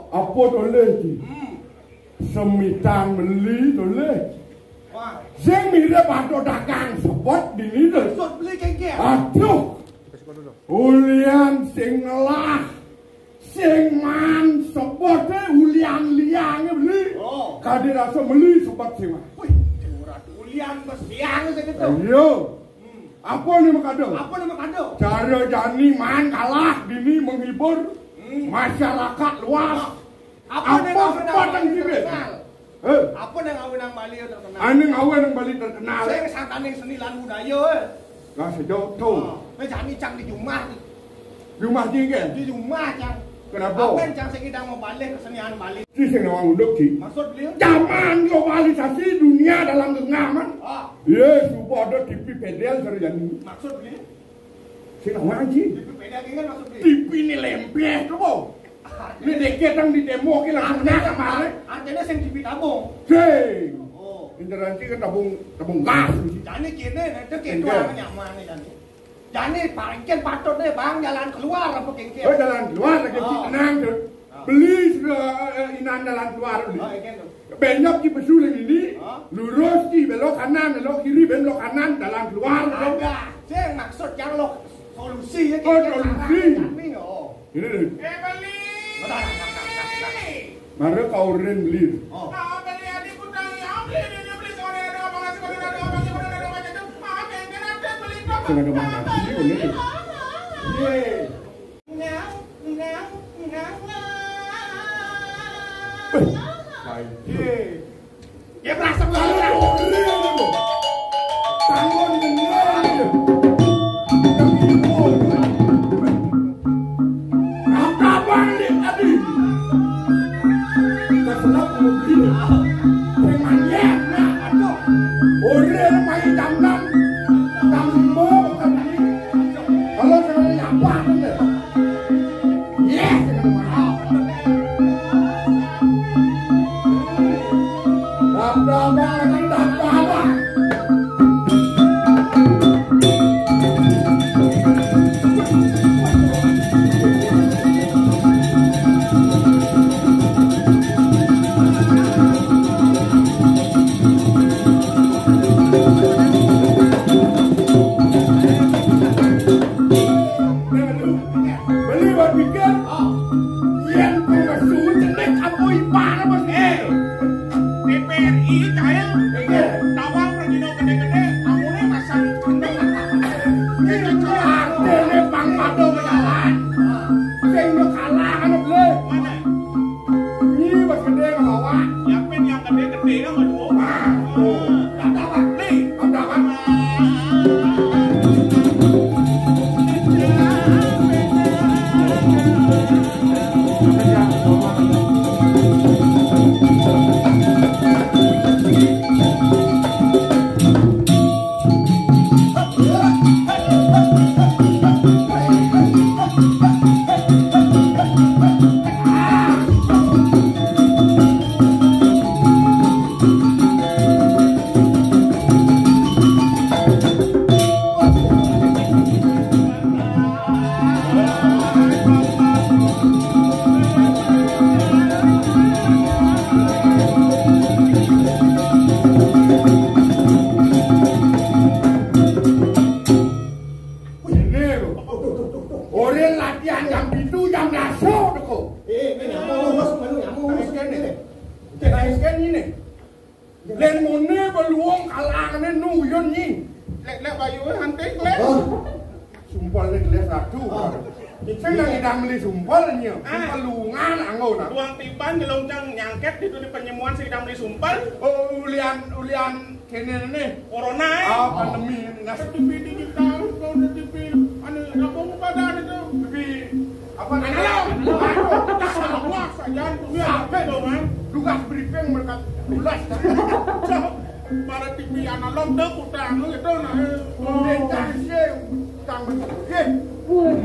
Apa doleh iki? Semitan beli doleh. Wah, sing mirip padha dagang sepot dini lho. Maksud beli kengke. Aduh. Ulian sing ngelah. Sing man sepot ulian liang beli. Oh. Kade rasa beli sepot sing. Wih, curhat ulian bos liang sing gitu. Ayo. Apa nih makado? Apa nama kado? Cara jani man kalah dini menghibur masyarakat luas. Apa yang terkenal? Apa yang ngawinang Bali terkenal? Ane ngawinang Bali terkenal. Saya sangkane seni lan budaya. Nah sejauh tuh. Jani cang di rumah. Di rumah jingga? Di rumah cang. Kenapa? Apa yang cang sedang mau balik kesenian Bali? Si sing nawang unduk ki. Maksud beliau? Zaman globalisasi dunia dalam genggaman. Yes, supaya ada TV pedel sarjana. Maksud beliau? Sing nawang ji. TV pedel kan maksud beliau? TV ini lempeh tuh bo. Ini deket yang di demo ki langsung kemarin. Artinya sing TV tabung. Sing. Oh. Interansi kan tabung gas. Jani kene itu gitu nyaman nih Jani. Jani pangken patut deh bang jalan keluar apa kengke. Oh jalan keluar lagi tenang tuh. Beli inan jalan keluar beli. Oh ikan tuh. Benyok di pesuling ini, lurus di belok kanan, belok kiri, belok kanan, jalan keluar. Ada. Saya maksud yang lo solusi ya. Oh solusi. Ini deh. Beli. Mari kau ren beli. Oh. Beli adik kutang ya beli dia beli sore ada apa ngasih kode ada apa sih kode ada apa itu. Makan ada beli apa? Jangan ada mana sih ini. Ye. Ngau ngau ngau. Baik. Ya berasa banget. Tanggung dengan dia. Apa balik tadi? Keselak mobil. Temannya, aduh. Orang main jam-jam. Jam 5 bukan ini. Kalau saya nyapa kan. Yes, mahal. Beli buat bikin. Yang pengasuh jenis apa ipar apa sih? TPRI kaya tawang pergino gede-gede kamunya pasang kendeng Ini artinya bang pado berjalan. Sing lo kalah kan beli. mana? Ini pas gede nggak bawa. Siapin yang gede-gede kan aduh. Ada apa? Nih, Ada apa? Ini Sumpol ni gelas ratu. Saya nak idam beli sumpolnya. Sumpol lungan anggo nak. Tuang tiban ngelonjang nyangket itu di penyemuan si idam beli sumpal. Oh ulian kene ni. Corona pandemi ni. Nasi TV digital, kau di TV. Anu lapang badan itu. TV apa ni? Salah saja punya apa tu kan? Tugas briefing mereka ulas. Para TV analog dah utang itu nah. Pemerintah sih utang betul.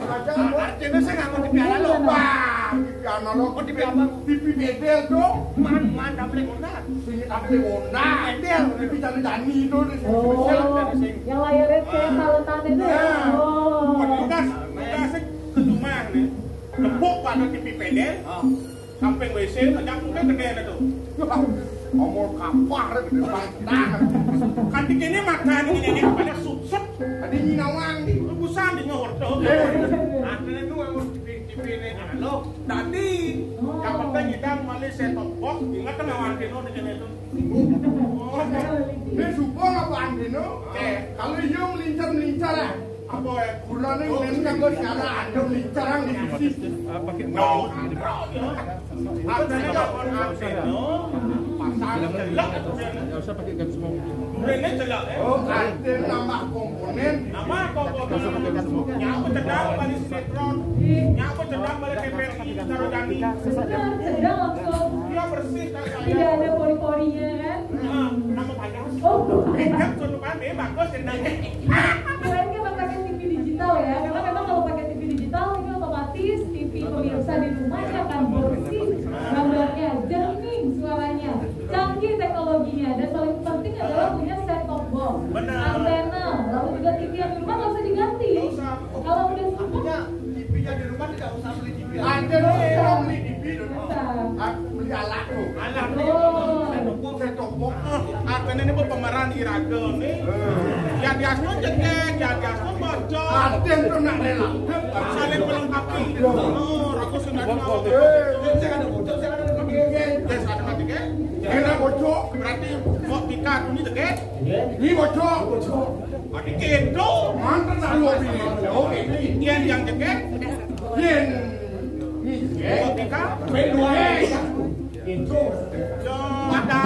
Artinya saya nggak mau TV analog. Wah, TV analog. TV apa? TV bedel tu. Man dah boleh konak. Sini tak boleh onda. Bedel. TV jani tu. Yang layarnya kayak taletan itu ya? Tugas ke rumah nih. Lembuk pada TV pedel. Samping WC, tajam mungkin gede itu. Omol kapar di depan tangan. Kantik ini makan ini banyak sup. Tadi nyinawang di Busan di ngorto. Artinya itu TV ini analog. Tadi yang penting kita malah set top box. Ingat kan lawan Kino di sini itu. Ini supong apa Andino? Kalau dia melincar lah. Apa ya? Kurang ni memang kau salah. Ada melincar di sisi. Pakai no. Artinya orang Kino pasang celak. Enggak usah pakai gas semua. Ini celak. Oh, artinya nambah komponen. Nama komponen. Nyapa cedang balik sinetron. Nyapa cedang balik TVRI taruh Dani. Sedang langsung. Dia bersih kan saya. Tidak ada pori-porinya kan? Nama panjang. Oh, Yang suatu pandai bagus cendangnya. kirain kan pakai TV digital ya, karena memang kalau pakai TV digital ini otomatis TV pemirsa di rumah ini akan bersih, gambarnya jernih, suaranya canggih teknologinya, dan paling penting adalah punya set top box, antena, lalu juga TV yang di rumah nggak usah diganti. Kalau udah Artinya TV-nya di rumah tidak usah beli TV. Ada orang beli TV tu. Beli alat tu. Alah Saya topok. artinya ini pemeran Iraga nih. Yang diasno jengkek, yang diasno bocor. Artian tu nak rela. Saling melengkapi. Aku sudah tahu. Saya ada bocor, saya ada mati. Yes, ada mati ke? Kena bocor. Berarti mau pikat ini teke? Ni bocor. Ada kendo. Mantan nak luar bini. Okey. Yang jengkek? Yen. Ni. Mau pikat? Kedua. Ada.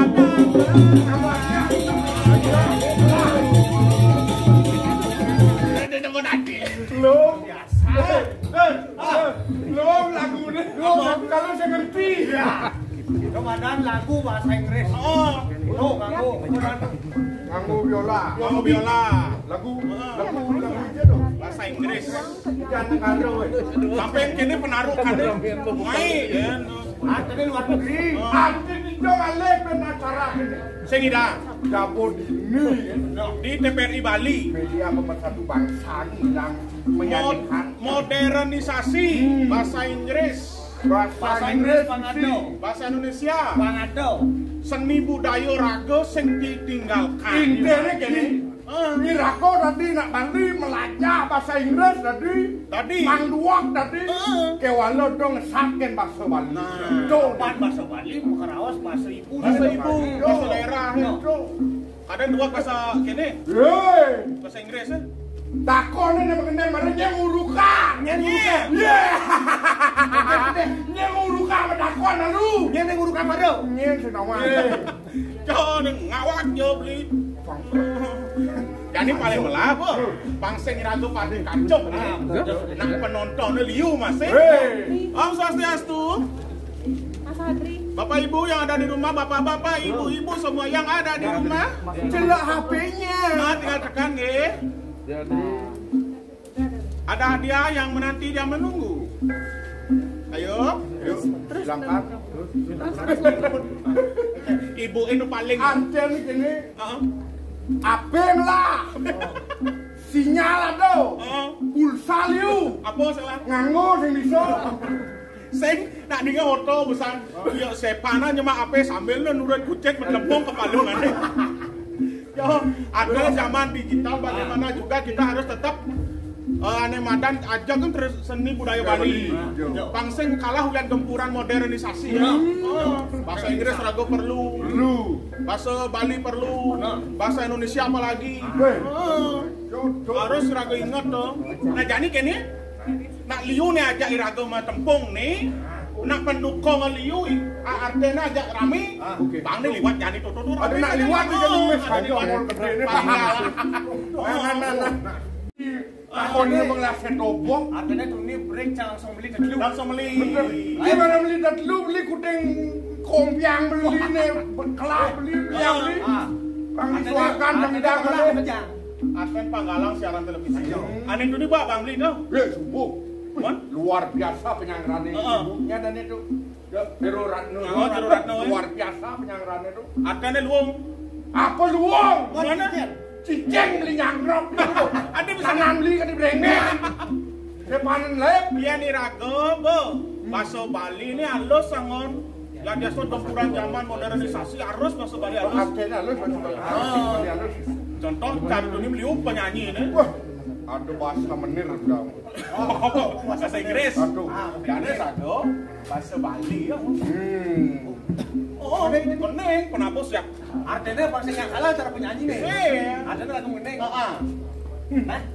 Ada nama nanti. Belum. Belum lagu ni. Kalau saya ngerti. Ramadan lagu bahasa Inggris. Oh, Tuh, ngaku. Nganggu biola. mau biola. Lagu je tu. Bahasa Inggris. Jangan kado. Sampai kini penaruh kan main ya. Artinya luar negeri. Arti ni jangan lepen acara ini. Saya tidak Dapur ini. di TVRI Bali. Media pemersatu bangsa yang menyanyikan Modernisasi bahasa Inggris, bahasa Inggris Pangado. bahasa Indonesia, Pangado. seni budaya raga sing ditinggalkan. Intinya gini. Ni rako tadi nak Bali melajah bahasa Inggris Tadi Mang Duak tadi kewalo dong saken bahasa Bali. Coba bahasa Bali, Mekarawas bahasa ibu. bahasa ibu, bahasa daerah. Kadang dua bahasa kene, Yeay. bahasa Inggris. Takon ni nak kena merenya nguruka. Nyanyi. Nya nguruka medakon lalu. Dia yang ngurukan mado. Nya senawan. Jangan ngawak jo beli. Jadi paling melah apa? Bangsa Iraga pada kacau nih. Nak penontonnya liu masih. Om Swastiastu. Mas Adri. Bapak Ibu yang ada di rumah, bapak-bapak, ibu-ibu semua yang ada di rumah. Celak HP-nya. Nah, tinggal tekan ya. Ada hadiah yang menanti dia menunggu. Ayo. Silakan. Ibu itu paling. Anten gini. Apeng lah. Sinyal ada. Pulsa liu. Apa salah? Nganggo sing bisa. Sing nak dengar auto besar. Ya sepana nyemak apa sambil nurut kucing melempung ke palungan. Yo, ada zaman digital bagaimana juga kita harus tetap aneh madan aja kan terus seni budaya Bali. Pangsing kalah lihat gempuran modernisasi ya. Bahasa Inggris rago perlu. Bahasa Bali perlu. Bahasa Indonesia apalagi. Harus iraga ingat toh. Nah jadi kene nak liu nih ajak iraga mah tempung nih. Nak pendukung liu artinya ajak rame. Bang nih liwat jadi tuh. Ada nak liwat di jadi mes aja mall gede ini. Tahun ini mengelasnya dobok. Artinya tuh ini break langsung beli ke dulu. Langsung beli. Gimana beli dulu beli kucing kompiang beli nih, kelap beli yang beli. Bang disuakan bang hidang beli. Akan panggalang siaran televisi. Aneh tuh nih bang beli tuh. Subuh. Luar biasa penyanggaran ini. Ibunya dan itu. Hero Ratno. Luar biasa penyanggaran itu. Akan luang. Apa luang? Mana? Ciceng beli nyangkrok. Ada pesanan beli kan di Brengmek. Depanan lep. Dia nih raga, bo. Bahasa Bali ini halus sangon. Ya dia so gempuran zaman modernisasi harus bahasa Bali halus. Artinya halus bahasa Bali halus. Contoh cari dunia beliau penyanyi ini. Wah, ada bahasa menir udah. Bahasa Inggris. Aduh. Jadi raga bahasa Bali ya. Oh, kuning, penapus ya. Artinya pasti nggak kalah cara penyanyi nih. Artinya lagu kuning.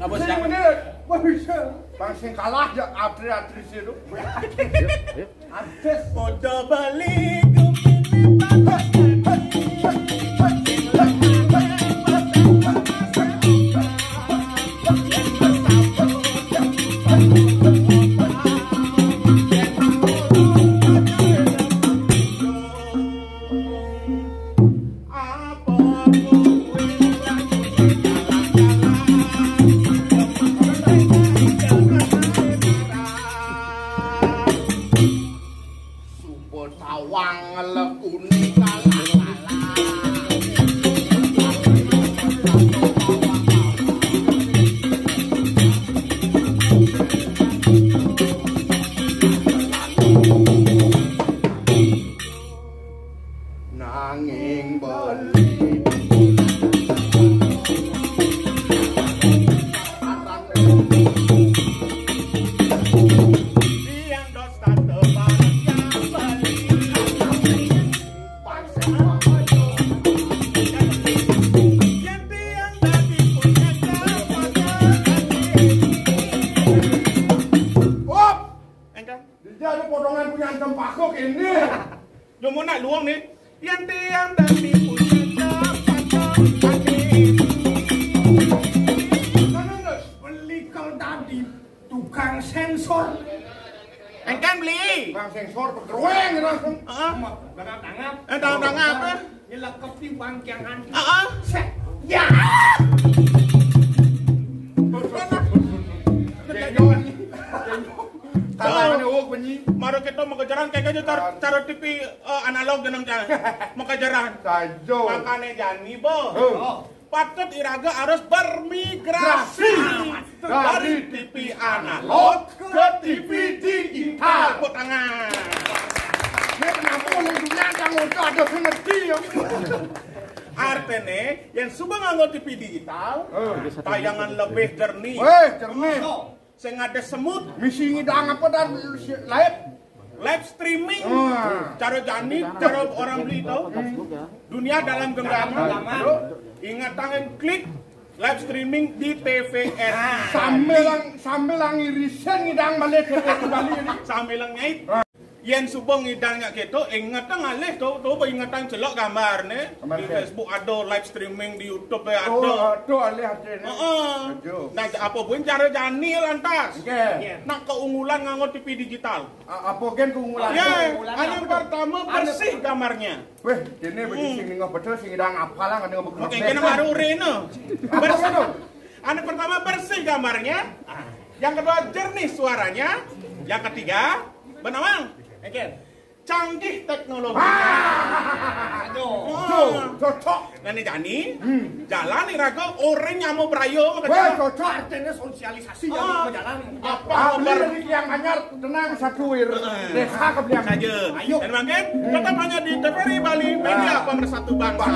Apa Sing sih? menir. Wah bisa. Bang sing kalah ya aktris itu. Artis. Ojo Bali kuping Tawang lekuni kalah-kalah. Nanging beli yang dos tante yang bali. Dia ada potongan punya tempakok ini. Dia mau nak luang nih. Yang tiang dari punya kaki. Beli kalau tadi tukang sensor. Engkan beli. Bang sensor pekerweng langsung. Tangan. Tangan apa? Nyelekap di bangkiangan. Set. Ya. Kalau ini wok bunyi. Maro kita mau kejaran kayak aja cara TV analog dengan jangan mau kejaran. Sajo. Makanya jani bo. Patut iraga harus bermigrasi dari TV analog ke TV digital. Tepuk tangan. Dia kenapa orang dunia jangan ada ngerti ya. Artinya yang suka nganggo TV digital, tayangan lebih jernih. Jernih. Sing ada semut, Misi ngidang apa dan live streaming. Cara jani, cara orang beli itu. Dunia dalam genggaman. Ingat tangan klik live streaming di TVRI. Sambil lang irisan ngidang balik ke Bali ini. Sambil ngait. Yang subong ngidangnya gitu, ingatan ngalih tuh ingatan celok gambar nih. Di Facebook ada, live streaming di YouTube ada. Tuh alih hatinya. Nah, apa pun cara jani lantas. Oke. Nak keunggulan nganggo TV digital. Apa gen keunggulan? Ya, yang pertama bersih gambarnya. Weh, ini begini sing ninggal betul sing ngidang apalah ngedeng betul. Oke, kena baru reno. Bersih. Anak pertama bersih gambarnya. Yang kedua jernih suaranya. Yang ketiga, benawang. Canggih teknologi. Cocok. Nani jani, jalan iraga orang nyamu brayo. Cocok. Artinya sosialisasi yang berjalan. Apa Beli yang anyar tenang satu wir. Desa ke beliang saja. Ayo. Dan makin tetap hanya di TVRI Bali Media Pemersatu Bangsa.